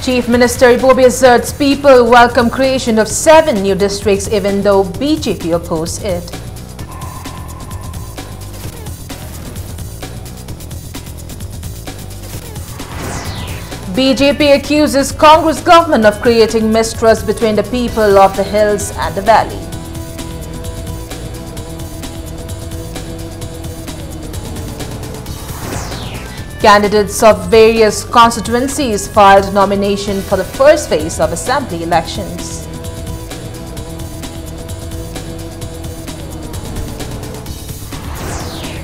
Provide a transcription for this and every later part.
Chief Minister Ibobi asserts people welcome creation of 7 new districts even though BJP oppose it. BJP accuses Congress government of creating mistrust between the people of the hills and the valley. Candidates of various constituencies filed nomination for the first phase of assembly elections.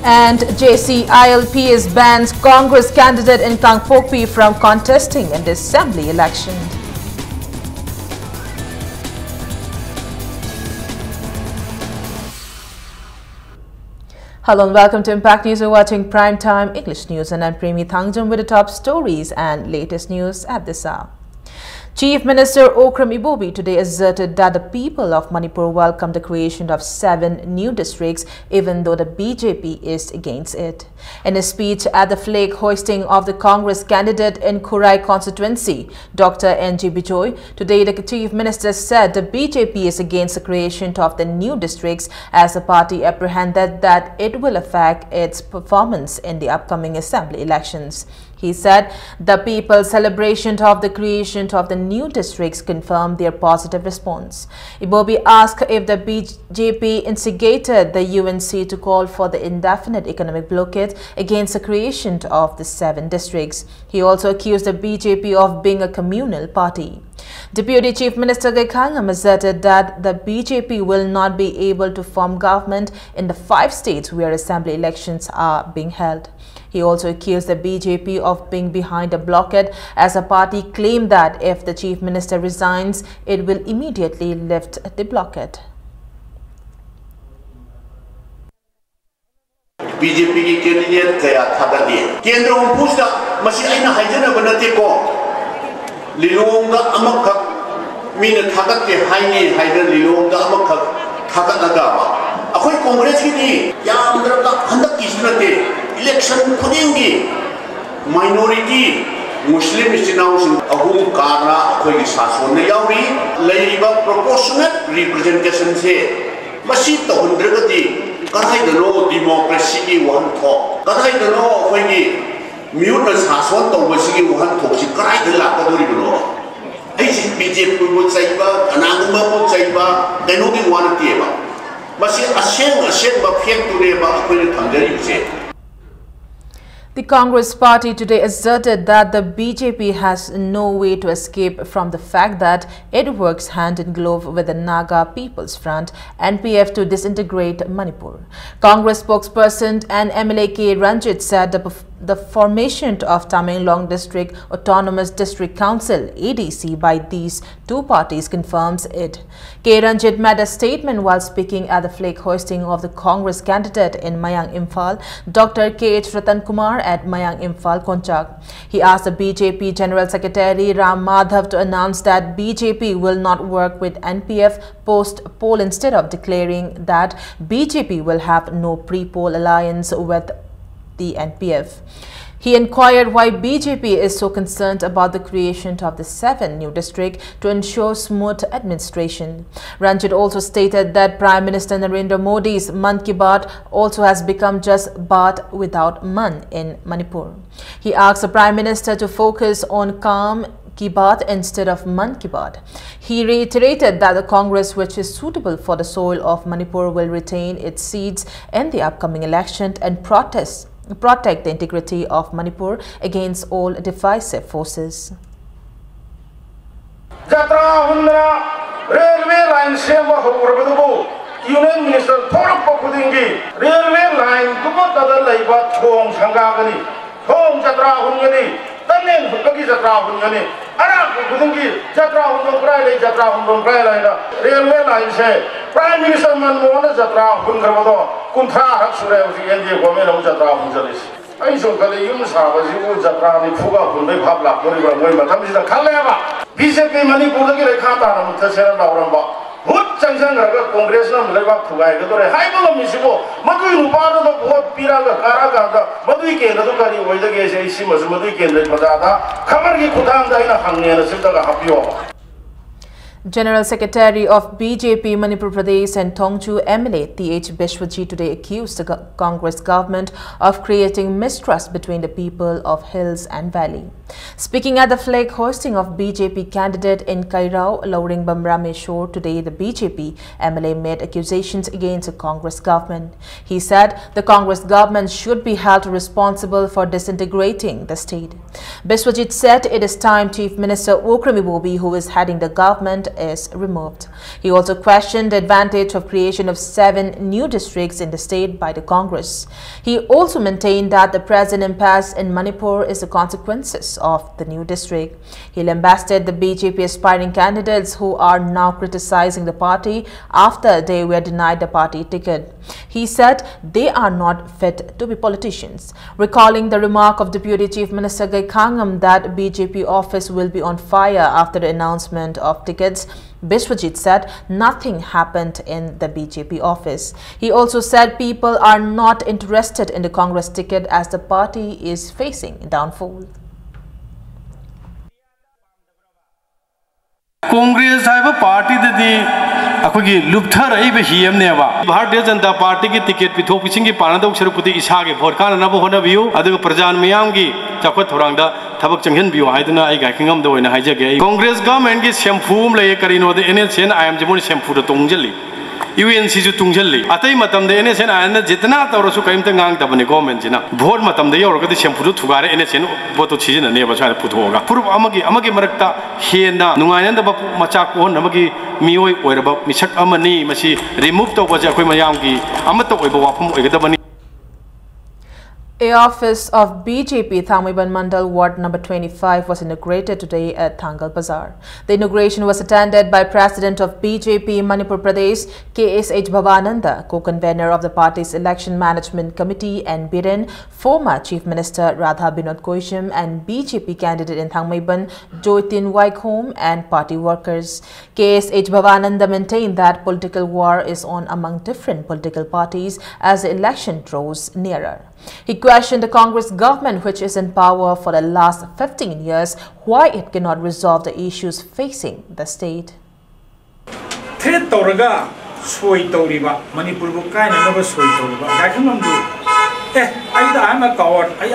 And JCILPS bans Congress candidate in Kangpokpi from contesting in the assembly election. Hello and welcome to Impact News. You're watching Primetime English News and I'm Premi Thangjum with the top stories and latest news at this hour. Chief Minister Okram Ibobi today asserted that the people of Manipur welcome the creation of 7 new districts even though the BJP is against it. In a speech at the flag hoisting of the Congress candidate in Khurai constituency, Dr. N.G. Bijoy, today the Chief Minister said the BJP is against the creation of the new districts as the party apprehended that it will affect its performance in the upcoming assembly elections. He said the people's celebration of the creation of the new districts confirmed their positive response. Ibobi asked if the BJP instigated the UNC to call for the indefinite economic blockade against the creation of the 7 districts. He also accused the BJP of being a communal party. Deputy Chief Minister Gekangam asserted that the BJP will not be able to form government in the 5 states where assembly elections are being held. He also accused the BJP of being behind a blockade as a party claimed that if the Chief Minister resigns, it will immediately lift the blockade. BJP candidate kaya thadadi. Kendra umpusta masi aina haijana banate ko. Lilongga amakak mina thadate haini haidan lilongga amakak thadadaga. Akoi Congress ki ni yamdra ka handak kisnate. Election khudingi minority Muslim isinaus ahum kana khoi sason na yauri leiba proportionate representation se masi to hundragati kadai dano democracy ki wan tho kadai dano khoi gi mute sason to basi ki wan tho si kadai dala ka dori blo ai si BJP bu chaiba anangma bu chaiba dano ki wan tieba masi aseng ba phek tu ne ba khoi thangjari se. The Congress party today asserted that the BJP has no way to escape from the fact that it works hand in glove with the Naga People's Front (NPF) to disintegrate Manipur. Congress spokesperson and MLA K. Ranjit said the formation of Tamenglong District Autonomous District Council (ADC) by these 2 parties confirms it. K. Ranjit made a statement while speaking at the flag hoisting of the Congress candidate in Mayang Imphal, Dr. K.H. Ratan Kumar at Mayang Imphal, Konchak. He asked the BJP General Secretary Ram Madhav to announce that BJP will not work with NPF post-poll instead of declaring that BJP will have no pre-poll alliance with the NPF. He inquired why BJP is so concerned about the creation of the 7 new districts to ensure smooth administration. Ranjit also stated that Prime Minister Narendra Modi's Man Ki Baat also has become just Baat without Man in Manipur. He asked the Prime Minister to focus on calm Ki Baat instead of Man Ki Baat. He reiterated that the Congress, which is suitable for the soil of Manipur, will retain its seats in the upcoming election and protect the integrity of Manipur against all divisive forces. Jatra hundra railway line sema horabudu Union Minister thorap pakudingi railway line kubo tada laiba thong sangagani thong jatra hundani tanen hukagi jatra hundani ara kudingi jatra hundong krai lai na railway line se Prime Minister Manmohan jatra hungrabado kunthra hak sure usi NDA government jatra hunjalis ai so kale yum saba jibu jatra ni phuga hunbai bhab lak mori ba moi matham sida khaleba BJP Manipur dagi rekha ta ram thasera lauramba hut changchang raga Congress na mulaiba phugai ga dore hai bolo misibo madui rupado do bhot pira ga kara ga da madui kendra to kari oida ge se isi masu madui kendra pajada khamar gi khudam da ina hangne na silta ga hapyo. General Secretary of BJP Manipur Pradesh and Thongchu MLA T.H. Bishwajit today accused the Congress government of creating mistrust between the people of Hills and Valley. Speaking at the flag hosting of BJP candidate in Kairao, Lauringbam Rameshwar, today the BJP MLA made accusations against the Congress government. He said the Congress government should be held responsible for disintegrating the state. Bishwajit said it is time Chief Minister Okrami Bobi, who is heading the government, is removed. He also questioned the advantage of creation of 7 new districts in the state by the Congress. He also maintained that the present impasse in Manipur is the consequences of the new district. He lambasted the BJP aspiring candidates who are now criticizing the party after they were denied the party ticket. He said they are not fit to be politicians, recalling the remark of Deputy Chief Minister Gaikangam that BJP office will be on fire after the announcement of tickets. Bishwajit said nothing happened in the BJP office. He also said people are not interested in the Congress ticket as the party is facing downfall. Congress party अखोगी लुप्थर आइबे हियम NeVA Bharatiya Janata party की ticket पिथोक पिसिंगी पानदौ सरपुति इसागे vote काननब होनबियु अदुग Pragyan मियामगी चाखो थोरांगदा थबक चंगहनबियु हाइदना आई गाखिंगम दो ओइना हाइजगे Congress government की सेम्फूम लय करिनो द एनएसएन आईएम जमुन सेम्फू द तोंगजली यूएनसी जो तुंगजली अतै मतम द एनएसएन आईएन जितना तौरसु कइमत गांग दबने गवर्नमेंट जिना भोट मतम द यौरगदि सेम्फू द थुगारे एनएसएन बोतो छिजिना नेबा साइ पुथोगा पुरुब अमगी मरक्ता हेना नुंगायन द मचा कोन अमगी मियोय ओइरबा मिसक अमनी मसी remove तौबजे अखोय मयामगी Amrut ओइबा वाफम ओइगदबनी. A office of BJP Thangmaiban Mandal Ward number 25 was inaugurated today at Thangal Bazaar. The inauguration was attended by President of BJP Manipur Pradesh KSH Bhavananda, co-convener of the party's Election Management Committee, and Biren, former Chief Minister Radha Binod Koisham, and BJP candidate in Thangmaiban Joytin Waikhom, and party workers. KSH Bhavananda maintained that political war is on among different political parties as the election draws nearer. He questioned the Congress government, which is in power for the last 15 years, why it cannot resolve the issues facing the state. Threat Toraga, Soy Toriba, Manipur Bukai, and never Soy Toriba. I'm a coward. I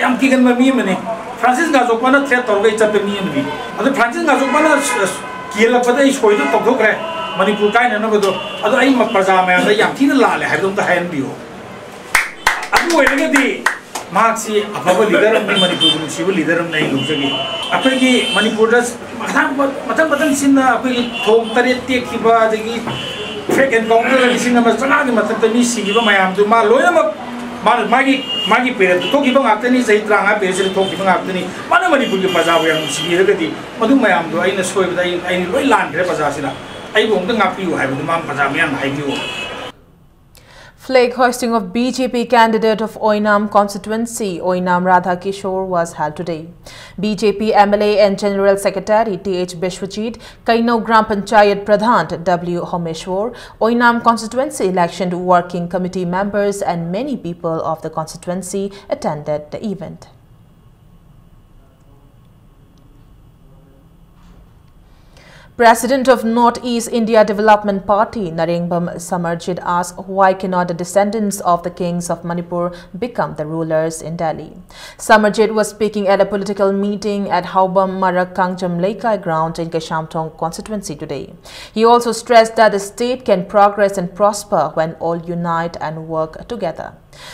am Kigan Mamimani. Francis Gazopana threat Torga at the Mimi. And the Francis Gazopana Kielapata is going to Tokore, Manipur Kai, and never do. Other I'm a Pazama, and the Yankina Lala, I don't hand you. Marxi, a public leader of Manipur, civil leader of Nailuzagi. Apagi, Manipur's Matamatan Sina, Tom Tareti, Kiba, the Trek and Congress, Cinema, Matami, Siva, Mayam, to Maloyama, Maggie Period, talking about Athens, a drama, basically talking about Athens, Manamanipu Pazawi, Sivirati, Madumayam, do I in a soil that I will land Repazasina. I won't up you, have the man Pazamian, I knew. Flag hoisting of BJP candidate of Oinam constituency, Oinam Radha Kishore, was held today. BJP MLA and General Secretary T.H. Bishwajit, Kaino Gram Panchayat Pradhan W. Homeshwar, Oinam constituency election working committee members and many people of the constituency attended the event. President of Northeast India Development Party, Narengbam Samarjit, asked why cannot the descendants of the kings of Manipur become the rulers in Delhi. Samarjit was speaking at a political meeting at Haubam Marak Kangjam Leikai ground in Keshamthong constituency today. He also stressed that the state can progress and prosper when all unite and work together.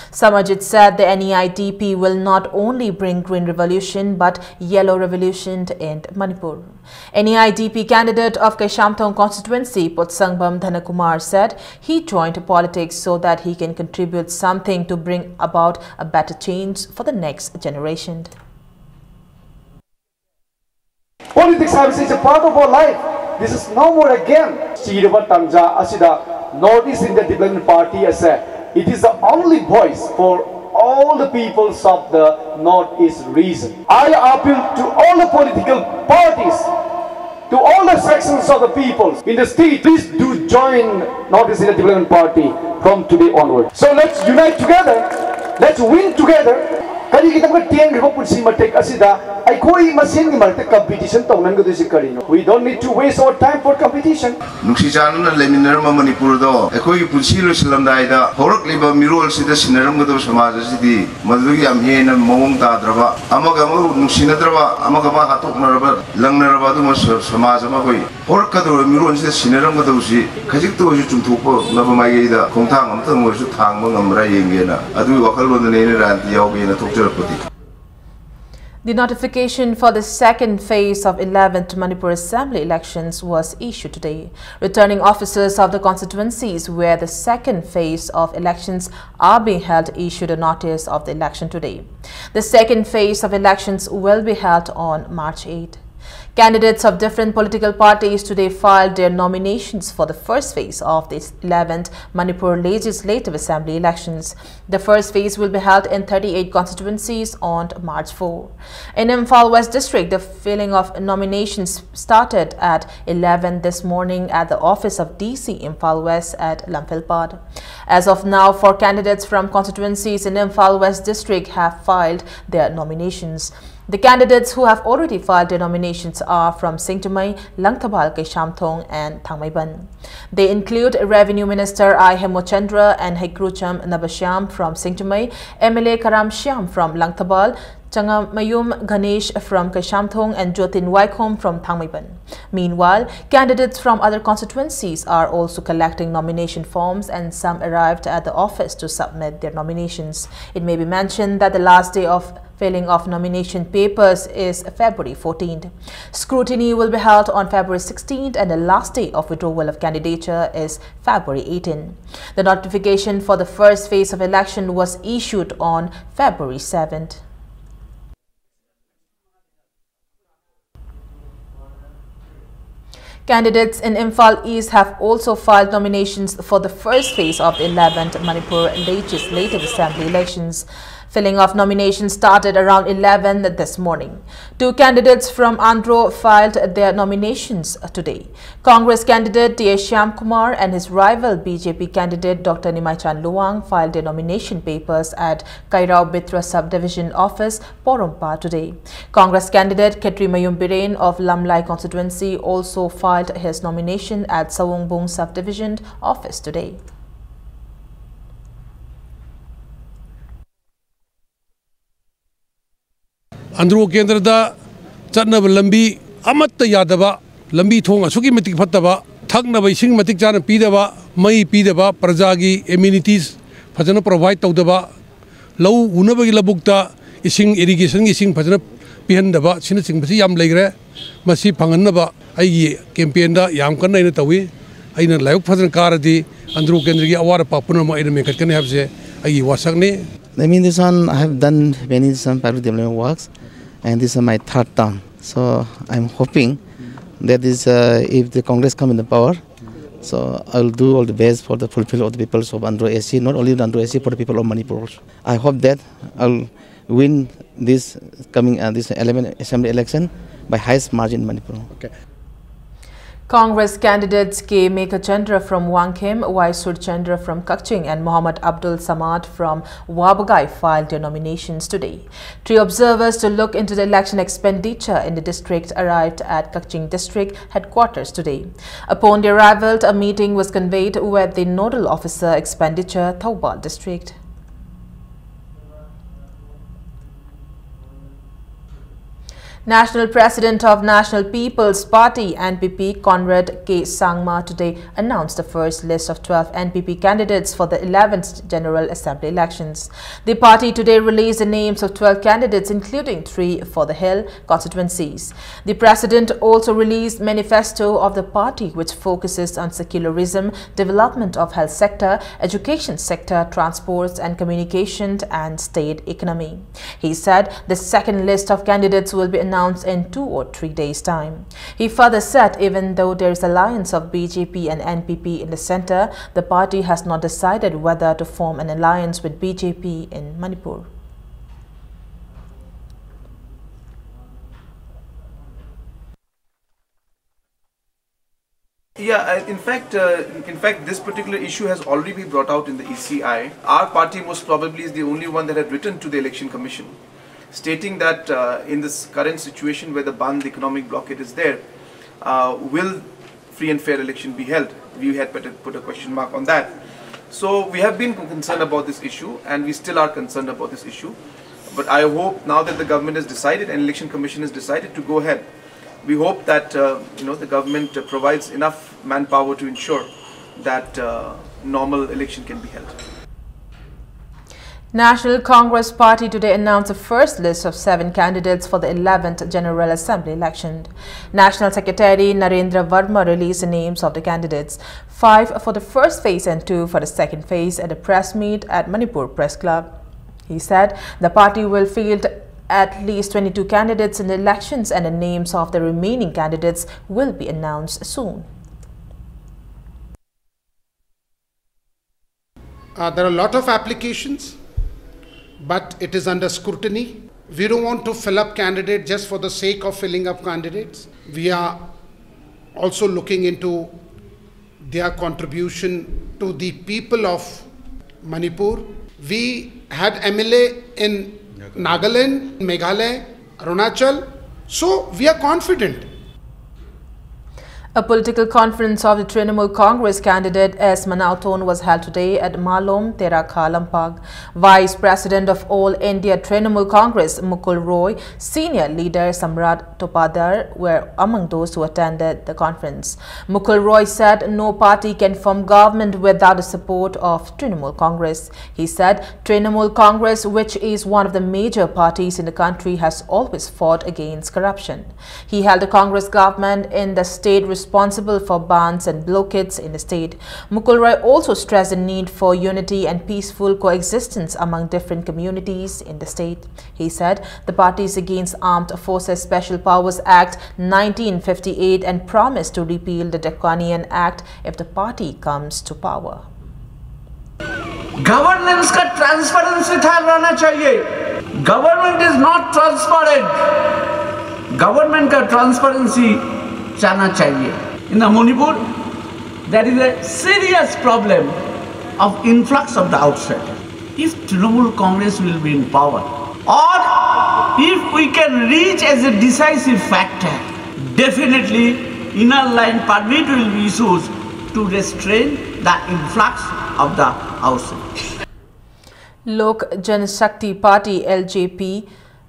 Samarjit said the NEIDP will not only bring green revolution but yellow revolution in Manipur. NEIDP candidate of Keshamthong constituency Potsangbam Dhanakumar said he joined politics so that he can contribute something to bring about a better change for the next generation. Politics is a part of our life. This is no more again. Northeast India Development Party as it is the only voice for all the peoples of the Northeast region. I appeal to all the political parties, to all the sections of the people in the state, please do join Northeast India Development Party from today onward. So let's unite together Let's win together. Kali kita mga tiang riba punsi matek asida ay koi masin ni matek competition tawnan ko disi karino. We don't need to waste our time for competition. Nuksi chanu na leminar ma Manipur do koi punsi lo silam dai da horak liba mirol sida sinaram ko samaj sidi madhugi amhe na mawong ta draba amaga mo nuksi na draba amaga ma hatok na raba lang na raba do mo samaj ma koi horak ka do mirol sida sinaram ko si khajik to si chumthuk po na ba mai da khongthang amtang mo su thang ma ngamra yenge na adu wakal lo ne ran yaw ge na thok. The notification for the second phase of 11th Manipur Assembly elections was issued today. Returning officers of the constituencies where the second phase of elections are being held issued a notice of the election today. The second phase of elections will be held on March 8. Candidates of different political parties today filed their nominations for the first phase of the 11th Manipur Legislative Assembly elections. The first phase will be held in 38 constituencies on March 4. In Imphal West District, the filling of nominations started at 11 this morning at the office of DC Imphal West at Lamphilpad. As of now, 4 candidates from constituencies in Imphal West District have filed their nominations. The candidates who have already filed their nominations are from Singtamay, Langtabal, Kayshamthong and Thangmaiban. They include Revenue Minister I. Hemochandra and Hekrucham Nabashyam from Singtamay, MLA Karam Shyam from Langtabal, Changamayum Ganesh from Kayshamthong and Jotin Waikhom from Thangmaiban. Meanwhile, candidates from other constituencies are also collecting nomination forms and some arrived at the office to submit their nominations. It may be mentioned that the last day of filling of nomination papers is February 14th. Scrutiny will be held on February 16th and the last day of withdrawal of candidature is February 18th. The notification for the first phase of election was issued on February 7th. Candidates in Imphal East have also filed nominations for the first phase of the 11th Manipur Legislative Assembly elections. Filling of nominations started around 11 this morning. 2 candidates from Andhra filed their nominations today. Congress candidate T.A. Shyam Kumar and his rival BJP candidate Dr. Nimaichan Luang filed their nomination papers at Kairao Bitra Subdivision Office, Porompa today. Congress candidate Ketri Mayum Biren of Lamlai constituency also filed his nomination at Sawungbung Subdivision Office today. Andhra Kendra Chatnaba Lambi Amatta Yadava Lambi Thong Suki Matik Fatava Thaknaba Sing Matik Chan Pidava Mai Pidava Prajagi amenities Fajana provide Taudava Low Unabagila Bukta Ising irrigation Ising Fajana Pihandava Sinasing Pasi Yam Legre Masi Panganaba Ai Campaign Yamkana in a Tawi Aina Lauk Fajan Karadi Andhra Kendra Awara Papunama in a Maker can have say Ai Wasagni. I mean, this one I have done many some public development works, and this is my 3rd term. So I'm hoping that is if the Congress come in the power, so I'll do all the best for the fulfill of the people of Andhra SC, not only Andhra SC, for the people of Manipur. I hope that I'll win this coming this 11th Assembly election by highest margin in Manipur. Okay. Congress candidates K. Mekha Chandra from Wangkhem, Y. Surchandra from Kakching and Mohammad Abdul Samad from Wabagai filed their nominations today. 3 observers to look into the election expenditure in the district arrived at Kakching district headquarters today. Upon their arrival, a meeting was convened with the nodal officer expenditure Thoubal district. National President of National People's Party NPP Conrad K. Sangma today announced the first list of 12 NPP candidates for the 11th General Assembly elections. The party today released the names of 12 candidates including 3 for the Hill constituencies. The president also released manifesto of the party which focuses on secularism, development of health sector, education sector, transports and communication and state economy. He said the second list of candidates will be announced in 2 or 3 days' time. He further said even though there is alliance of BJP and NPP in the centre, the party has not decided whether to form an alliance with BJP in Manipur. Yeah, in fact, this particular issue has already been brought out in the ECI. Our party most probably is the only one that had written to the Election Commission, stating that in this current situation where the Band economic blockade is there, will free and fair election be held? We had put a question mark on that. So we have been concerned about this issue, and we still are concerned about this issue. But I hope now that the government has decided and Election Commission has decided to go ahead, we hope that the government provides enough manpower to ensure that normal election can be held. National Congress Party today announced the first list of 7 candidates for the 11th General Assembly election. National Secretary Narendra Verma released the names of the candidates, 5 for the first phase and 2 for the second phase at a press meet at Manipur Press Club. He said the party will field at least 22 candidates in the elections and the names of the remaining candidates will be announced soon. There are a lot of applications, but it is under scrutiny. We don't want to fill up candidates just for the sake of filling up candidates. We are also looking into their contribution to the people of Manipur. We had MLA in Nagaland, Meghalaya, Arunachal. So we are confident. A political conference of the Trinamool Congress candidate S. Manauton was held today at Malom, Terakha, Lampang. Vice President of All India Trinamool Congress, Mukul Roy, senior leader Samrat Topadar were among those who attended the conference. Mukul Roy said no party can form government without the support of Trinamool Congress. He said Trinamool Congress, which is one of the major parties in the country, has always fought against corruption. He held a Congress government in the state responsible for bans and blockades in the state. Mukul Roy also stressed the need for unity and peaceful coexistence among different communities in the state. He said the party is against Armed Forces Special Powers Act 1958 and promised to repeal the Draconian Act if the party comes to power. Governance का transparency था रहना चाहिए. Government is not transparent. Government का transparency जाना चाहिए. In the Manipur, there is a serious problem of influx of the outside. If Trinamool Congress will be in power, or if we can reach as a decisive factor, definitely inner line permit will be issued to restrain the influx of the outside. Lok Janshakti Party LJP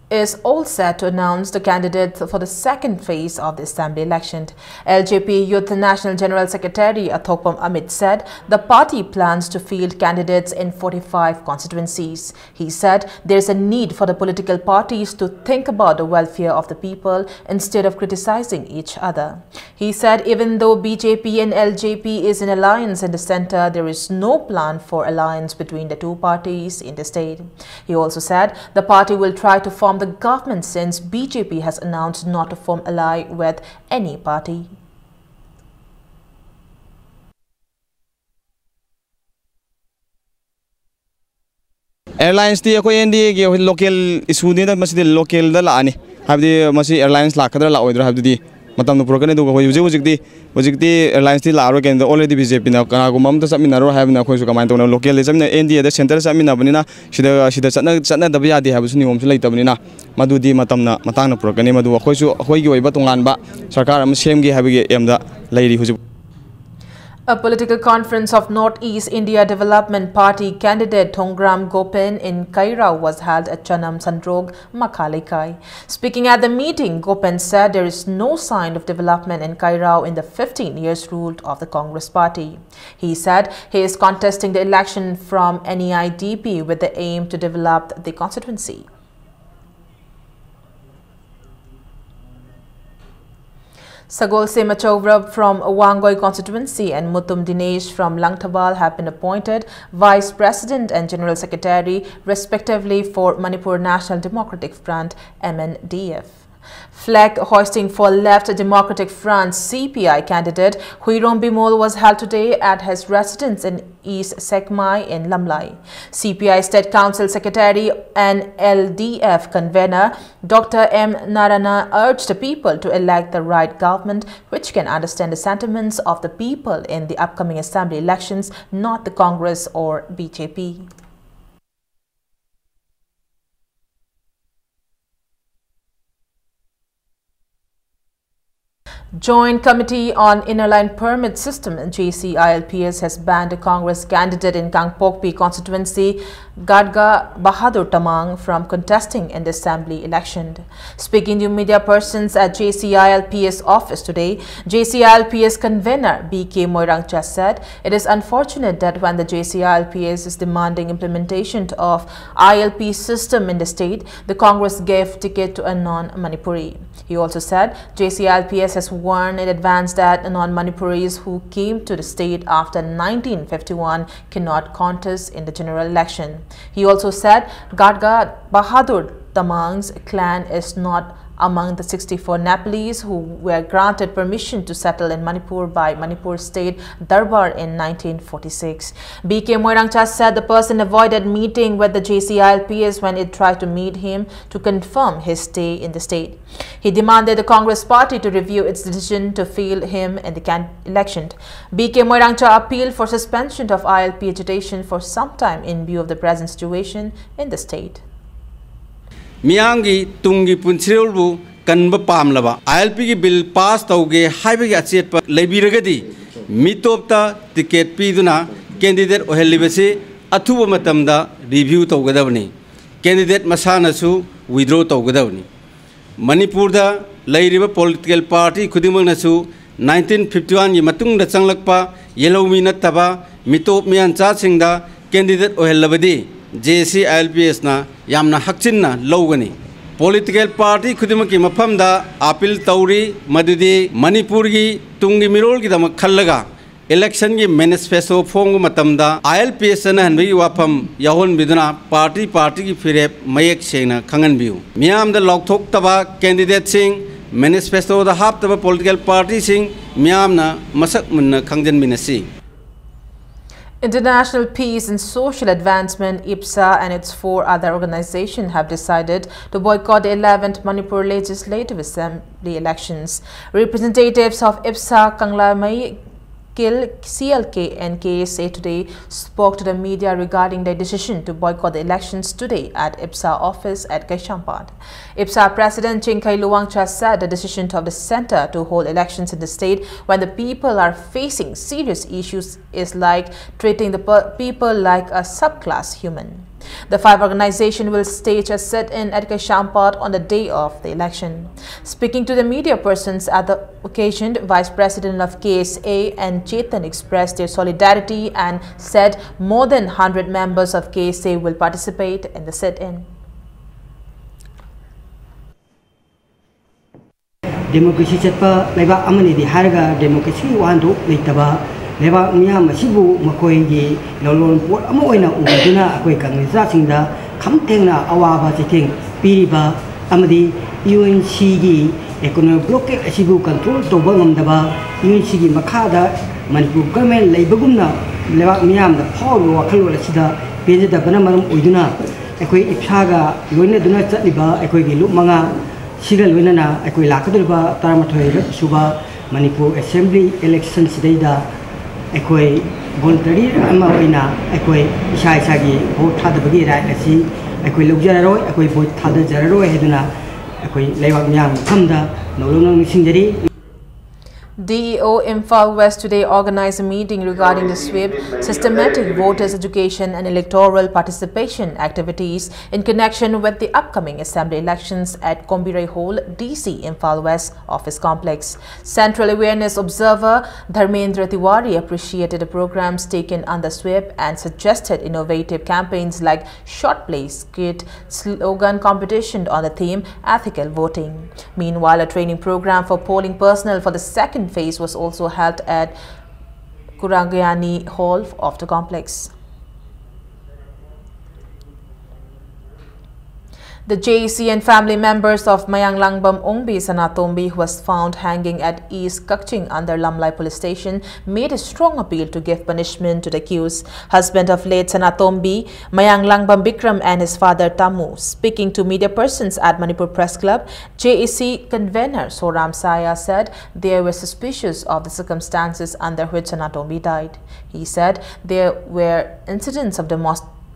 is all set to announce the candidates for the second phase of the assembly election. LJP Youth National General Secretary Athokpam Amit said the party plans to field candidates in 45 constituencies. He said there is a need for the political parties to think about the welfare of the people instead of criticizing each other. He said even though BJP and LJP is in alliance in the center, there is no plan for alliance between the two parties in the state. He also said the party will try to form the government since BJP has announced not to form ally with any party. Airlines the NDA local issue the local the lani have the airlines la kadra la oidra have the matam no program do hojik airlines the la again the already BJP na kana gumam to saminaro have na khoi su kamai to localism na NDA the center samina banina shida chana da biya di have su niom su lai tabnina madudi matam na matang na program madu khoi su khoi gi oiba tongan ba sarkar am sem gi have gi em da lairi hojik. A political conference of Northeast India Development Party candidate Thongram Gopen in Kairao was held at Chanam Sandrog, Makhalikai. Speaking at the meeting, Gopen said there is no sign of development in Kairao in the 15 years rule of the Congress Party. He said he is contesting the election from NEIDP with the aim to develop the constituency. Sagol Semachovra from Wangoi constituency and Mutum Dinesh from Langthawal have been appointed Vice President and General Secretary respectively for Manipur National Democratic Front MNDF. Flag hoisting for Left Democratic Front CPI candidate Huiron Bimol was held today at his residence in East Sekmai in Lamlai. CPI State Council Secretary and LDF convener Dr. M. Narana urged the people to elect the right government which can understand the sentiments of the people in the upcoming assembly elections, not the Congress or BJP. Joint Committee on Inner-Line Permit System JCILPS has banned a Congress candidate in Kangpokpi constituency Gadga Bahadur Tamang from contesting in the assembly election. Speaking to media persons at JCILPS office today, JCILPS convener BK Moirangcha said it is unfortunate that when the JCILPS is demanding implementation of ILP system in the state, the Congress gave ticket to a non-Manipuri. He also said JCILPS has warned in advance that non-Manipuris who came to the state after 1951 cannot contest in the general election. He also said Gadga Bahadur Tamang's clan is not among the 64 Nepalese who were granted permission to settle in Manipur by Manipur State Darbar in 1946. BK Moirangcha said the person avoided meeting with the JCILPS when it tried to meet him to confirm his stay in the state. He demanded the Congress party to review its decision to field him in the election. BK Moirangcha appealed for suspension of ILP agitation for some time in view of the present situation in the state. Miyangi tungi punchirulbu kanba pamlaba ILP ki bill pass tauge haibe achet pa lebiragadi mitopta ticket piduna candidate ohelibase athuba matamda review taugadabni candidate masana su withdraw taugadabni Manipur da lairiba political party khudimang nasu 1951 yi matung da changlakpa yellow mi nattaba mitop mian cha singda candidate ohelabadi JCILPS na yamna hakchinna logani political party khudimaki mafamda appeal tauri madudi Manipur gi tungi mirol gi dama khallaga election gi manifesto phong matamda ILPS na hanbi wafam yahon biduna party gi firep mayek sena khangan biu miam da lokthok taba candidate sing manifesto da hap taba political party sing miam na masak munna khangjan binasi. International Peace and Social Advancement IPSA and its 4 other organizations have decided to boycott the 11th Manipur Legislative Assembly elections. Representatives of IPSA, Kanglamai, KIL, CLK and KSA today spoke to the media regarding their decision to boycott the elections today at IPSA office at Kaishampad. IPSA President Chinkai Luwangcha said the decision of the center to hold elections in the state when the people are facing serious issues is like treating the people like a subclass human. The 5 organizations will stage a sit-in at Kaishampad on the day of the election. Speaking to the media persons at the occasion, Vice President of KSA and Chetan expressed their solidarity and said more than 100 members of KSA will participate in the sit-in. Democracy chatpa leba amani di harga democracy wandu leitaba leba miyam asibu makoi gi lolon pot amo oina uduna akoi kangresa singda khamtengna awaba chithing piriba amadi UNC gi economic blockade asibu control toba ngamdaba UNC gi makhada Manipur government leibagumna leba miyam da phawro wakhalo asida pejada bana maram uduna akoi iphaga loina duna chatliba akoi gi lumanga sigal winana akoi lakadulba taramathoi suba Manipur assembly elections daida akoi voluntary ama oina akoi isai sagi vote thadabagi right asi akoi logjararoi akoi vote thadajararoi heduna akoi leibak myam thamda nolonang singjari. DEO Imphal West today organized a meeting regarding the sweep, systematic voters education and electoral participation activities in connection with the upcoming assembly elections at Kombirai Hall, DC Imphal West Office Complex. Central Awareness Observer Dharmendra Tiwari appreciated the programs taken on the sweep and suggested innovative campaigns like short play, skit, slogan competition on the theme ethical voting. Meanwhile, a training program for polling personnel for the second phase was also held at Kurangayani Hall of the complex. The JEC and family members of Mayang Langbam Ongbi Sanatombi, who was found hanging at East Kakching under Lamlai police station, made a strong appeal to give punishment to the accused. Husband of late Sanatombi, Mayang Langbam Bikram, and his father Tamu. Speaking to media persons at Manipur Press Club, JEC convener Soram Saya said they were suspicious of the circumstances under which Sanatombi died. He said there were incidents of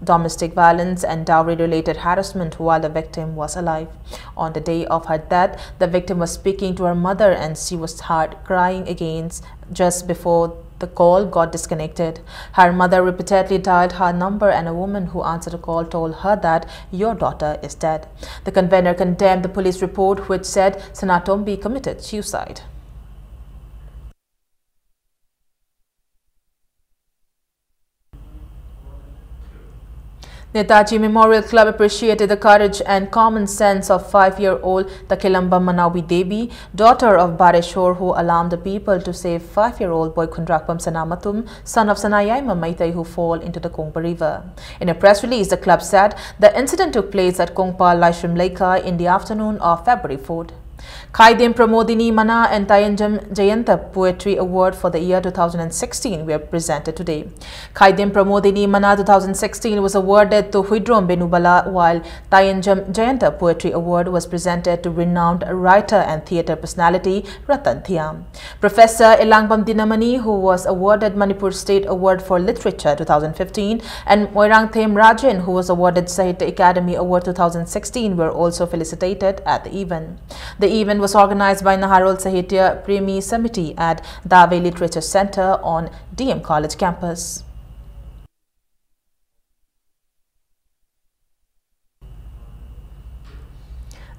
domestic violence and dowry-related harassment while the victim was alive. On the day of her death, the victim was speaking to her mother and she was heard crying again just before the call got disconnected. Her mother repeatedly dialed her number and a woman who answered the call told her that your daughter is dead. The convener condemned the police report which said Sanatombi committed suicide. Netaji Memorial Club appreciated the courage and common sense of 5-year-old Takilamba Manawi Devi, daughter of Bareshwar, who alarmed the people to save 5-year-old boy Kundrakpam Sanamatum, son of Sanayayma Maitai, who fall into the Kongpa River. In a press release, the club said the incident took place at Kongpa Laishrim Leka in the afternoon of February 4th. Khaidem Pramodini Mana and Tayanjam Jayanta Poetry Award for the year 2016 were presented today. Khaidem Pramodini Mana 2016 was awarded to Huidrom Benubala, while Tayanjam Jayanta Poetry Award was presented to renowned writer and theatre personality Ratan Thiam. Professor Elangbam Dinamani, who was awarded Manipur State Award for Literature 2015, and Moirang Them Rajan, who was awarded Sahitya Academy Award 2016, were also felicitated at the event. The event was organized by Naharol Sahitya Premi Samiti at Dave Literature Center on DM College campus.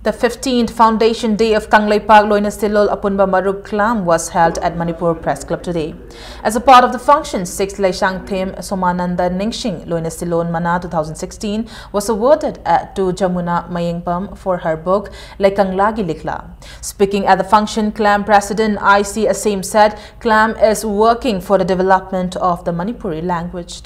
The 15th Foundation Day of Kangleipak Loinastilol Apunba Marub Klam was held at Manipur Press Club today. As a part of the function, 6th Laishang Them Somananda Ningsing Loinastilon Mana 2016 was awarded to Jamuna Mayingpam for her book Laikang Lagi Likla. Speaking at the function, Klam President IC Asim said Klam is working for the development of the Manipuri language.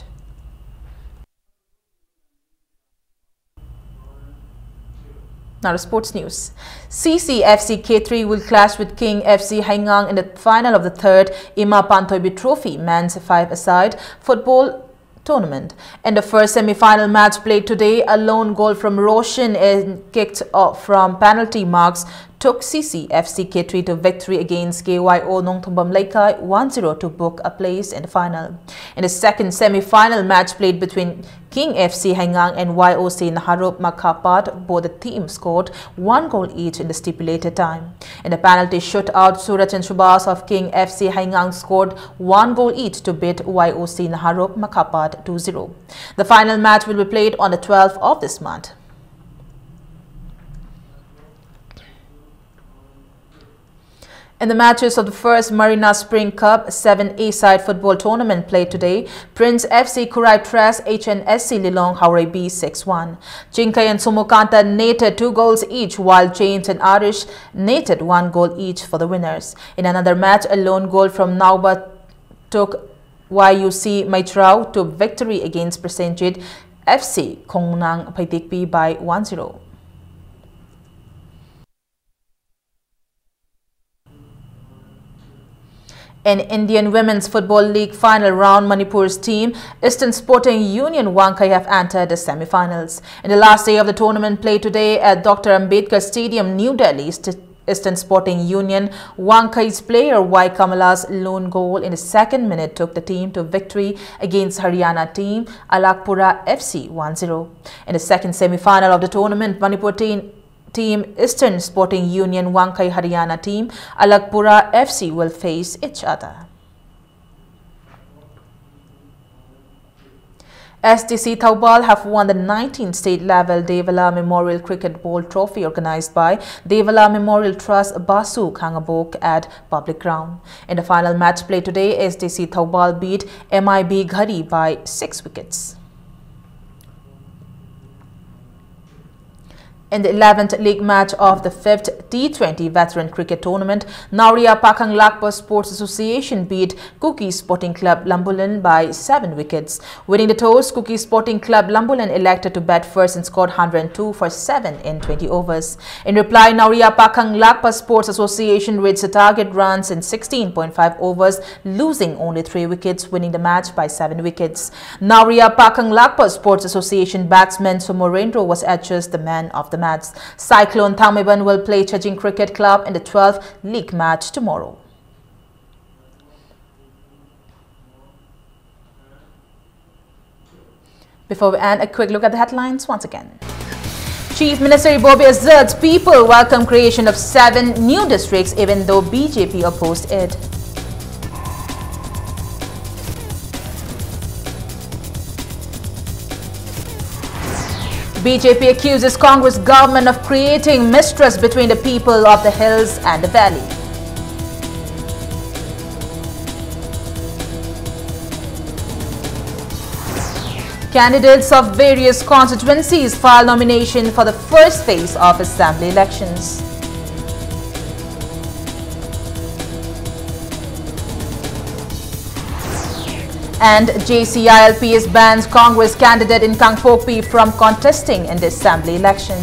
Now to sports news. CCFC K3 will clash with King FC Haingang in the final of the third Ima Pantoibi Trophy men's 5-a-side football tournament. In the first semi-final match played today, a lone goal from Roshan and kicked off from penalty marks took CCFC K3 to victory against KYO Nongthumbam Leka 1-0 to book a place in the final. In the second semi-final match played between King FC Haingang and YOC Naharup Makapat, both the teams scored 1 goal each in the stipulated time. In the penalty shootout, Suraj and Shubhas of King FC Haingang scored 1 goal each to beat YOC Naharup Makapat 2-0. The final match will be played on the 12th of this month. In the matches of the first Marina Spring Cup 7A-side football tournament played today, Prince FC Kurai Tres HNSC Lilong Haurai B 6-1. Chinkai and Sumukanta netted 2 goals each, while James and Arish netted 1 goal each for the winners. In another match, a lone goal from Nauba took YUC Maitrao to victory against Prasenjit FC Kongnang Paitikpi by 1-0. In Indian Women's Football League final round, Manipur's team, Eastern Sporting Union Wankai, have entered the semi-finals. In the last day of the tournament played today at Dr. Ambedkar Stadium, New Delhi, Eastern Sporting Union Wankai's player Y Kamala's lone goal in the second minute took the team to victory against Haryana team Alakpura FC 1-0. In the second semi-final of the tournament, Manipur team Eastern Sporting Union Wankai Haryana team Alakpura FC will face each other. SDC Thoubal have won the 19th state-level Devala Memorial Cricket Bowl Trophy organized by Devala Memorial Trust Basu Khangabok at Public Ground. In the final match played today, SDC Thoubal beat MIB Ghari by 6 wickets. In the 11th league match of the 5th T20 Veteran Cricket Tournament, Nauria Pakhang Lakpa Sports Association beat Kuki Sporting Club Lambulan by 7 wickets. Winning the toss, Kuki Sporting Club Lambulan elected to bat first and scored 102 for 7 in 20 overs. In reply, Nauria Pakhang Lakpa Sports Association reached the target runs in 16.5 overs, losing only 3 wickets, winning the match by 7 wickets. Nauria Pakhang Lakpa Sports Association batsman Somorendro was adjudged the man of the match. Cyclone Thammaban will play Chajing Cricket Club in the 12th league match tomorrow. Before we end, a quick look at the headlines once again. Chief Minister Bobby asserts people welcome creation of 7 new districts even though BJP opposed it. BJP accuses Congress government of creating mistrust between the people of the hills and the valley. Candidates of various constituencies file nomination for the first phase of assembly elections. And JCILPS bans Congress candidate in Kangpokpi from contesting in the assembly election.